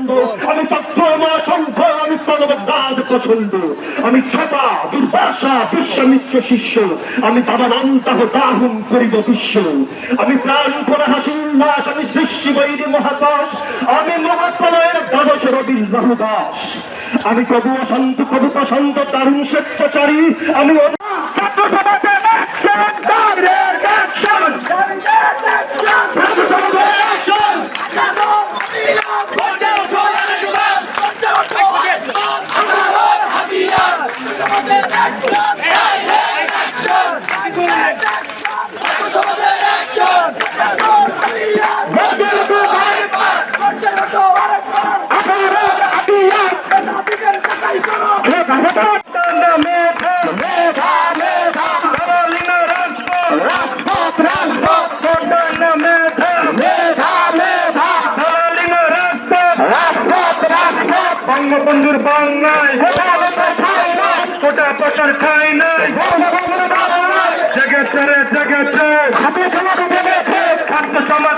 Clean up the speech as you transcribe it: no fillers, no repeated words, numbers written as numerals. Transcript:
পছন্দ, আমি চক্রমা শঙ্খ, আমি প্রণবদাদ পছন্দ, আমি ছপা দুর্বাসা বিশ্বামিত্র শিষ্য, আমি দাবানন্তাহ দাহুম করিব বিশ্ব, আমি প্রাণ করে হাসি উল্লাস, আমি সৃষ্টি বৈরী মহাকাশ, আমি মহাপ্রলয়ের দ্বাদশ রবির রহুদাস, আমি প্রভু অশান্ত প্রভু প্রশান্ত দারুণ স্বেচ্ছাচারী, আমি ছাত্র সমাজের অ্যাকশন, ডাইরেক্ট অ্যাকশন, ছাত্র সমাজের অ্যাকশন, বঙ্গবন্ধুর বাংলায় কোটা প্রচার খাই নাই, জেগেছে রে জেগেছে ছাত্র সমাজ